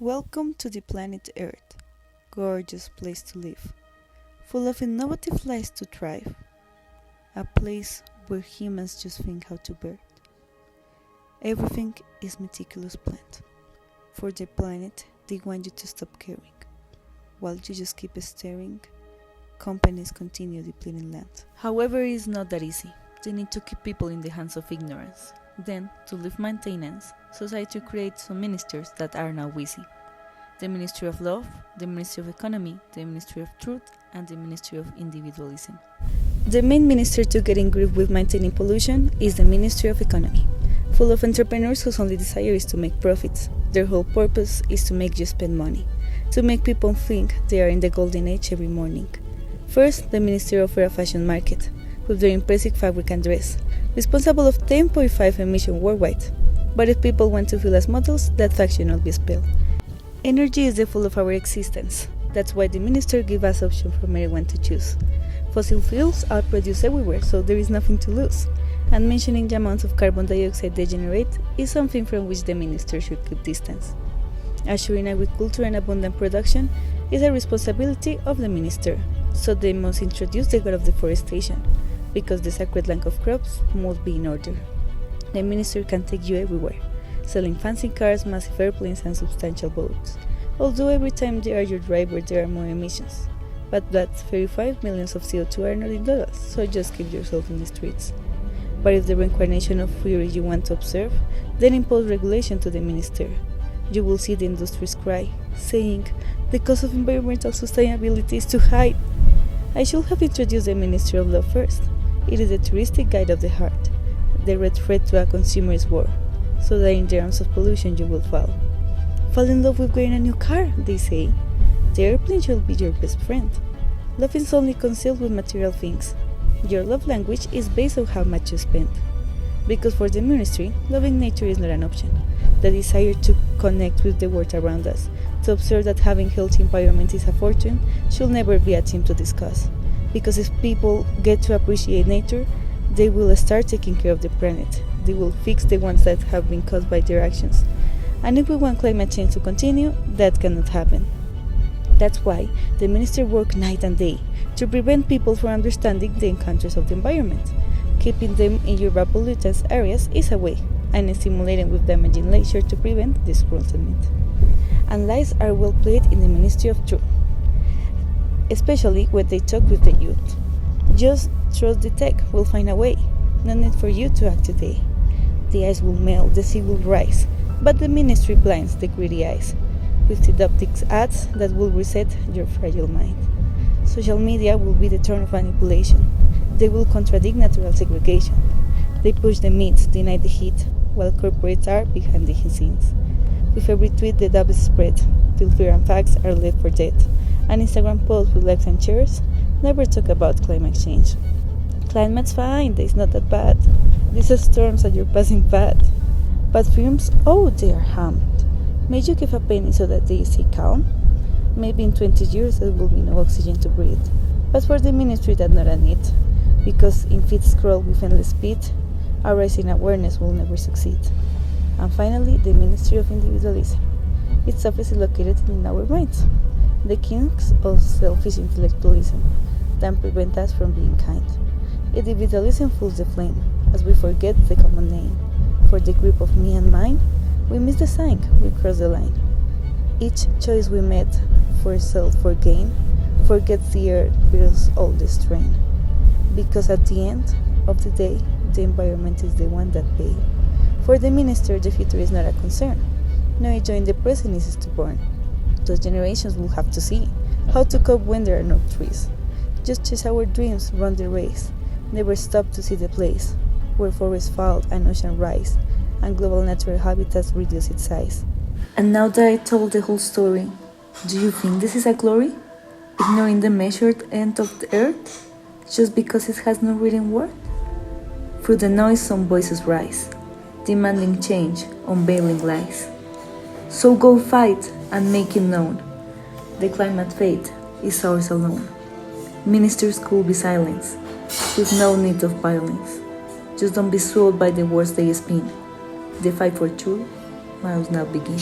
Welcome to the planet Earth, gorgeous place to live, full of innovative lives to thrive, a place where humans just think how to birth. Everything is meticulous planned. For the planet, they want you to stop caring. While you just keep staring, companies continue depleting land. However, it is not that easy. They need to keep people in the hands of ignorance. Then, to leave maintenance, society creates some ministers that are now busy. The Ministry of Love, the Ministry of Economy, the Ministry of Truth, and the Ministry of Individualism. The main minister to get in grip with maintaining pollution is the Ministry of Economy, full of entrepreneurs whose only desire is to make profits. Their whole purpose is to make you spend money, to make people think they are in the golden age every morning. First, the Ministry of a fashion market, with their impressive fabric and dress, responsible of 10.5 emissions worldwide. But if people want to feel as models, that fact should not be spelled. Energy is the fuel of our existence. That's why the minister gives us options from everyone to choose. Fossil fuels are produced everywhere, so there is nothing to lose. And mentioning the amounts of carbon dioxide they generate is something from which the minister should keep distance. Assuring agriculture and abundant production is a responsibility of the minister, so they must introduce the god of deforestation, because the sacred land of crops must be in order. The minister can take you everywhere, selling fancy cars, massive airplanes, and substantial boats. Although every time they are your driver there are more emissions. But that's 35 millions of CO2 are not in dollars, so just keep yourself in the streets. But if the reincarnation of fury you want to observe, then impose regulation to the minister. You will see the industries cry, saying, the cost of environmental sustainability is too high. I should have introduced the Ministry of Love first. It is the touristic guide of the heart, the red thread to a consumer's war, so that in the arms of pollution you will fall. Fall in love with getting a new car, they say. The airplane should be your best friend. Love is only concealed with material things. Your love language is based on how much you spend. Because for the ministry, loving nature is not an option. The desire to connect with the world around us, to observe that having healthy environment is a fortune, should never be a theme to discuss. Because if people get to appreciate nature, they will start taking care of the planet. They will fix the ones that have been caused by their actions. And if we want climate change to continue, that cannot happen. That's why the minister works night and day to prevent people from understanding the encounters of the environment. Keeping them in urban pollutants areas is a way, and stimulating with damaging leisure to prevent disgruntlement. And lies are well played in the Ministry of Truth, especially when they talk with the youth. Just trust the tech, we'll find a way. No need for you to act today. The ice will melt, the sea will rise, but the ministry blinds the greedy eyes with seductive ads that will reset your fragile mind. Social media will be the turn of manipulation. They will contradict natural segregation. They push the myths, deny the heat, while corporates are behind the scenes. With every tweet the doubt is spread, till fear and facts are left for dead. An Instagram post with likes and shares never talk about climate change. Climate's fine, it's not that bad. These storms are your passing bad. But fumes, oh, they are harmed. May you give a penny so that they stay calm? Maybe in 20 years there will be no oxygen to breathe. But for the ministry that's not a need. Because in feet scroll with endless speed, our rising awareness will never succeed. And finally, the Ministry of Individualism. Its office is located in our minds, the kings of selfish intellectualism that prevent us from being kind. Individualism fuels the flame, as we forget the common name. For the grip of me and mine, we miss the sign, we cross the line. Each choice we made for self, for gain, forgets the earth feels all the strain. Because at the end of the day, the environment is the one that pays. For the minister, the future is not a concern. No age in the present is stubborn. Those generations will have to see how to cope when there are no trees. Just chase our dreams, run the race. Never stop to see the place where forests fall and oceans rise, and global natural habitats reduce its size. And now that I told the whole story, do you think this is a glory? Ignoring the measured end of the earth, just because it has no written word? Through the noise some voices rise, demanding change, unveiling lies. So go fight and make it known. The climate fate is ours alone. Ministers could be silenced, with no need of violence. Just don't be swayed by the words they spin. The fight for truth must now begin.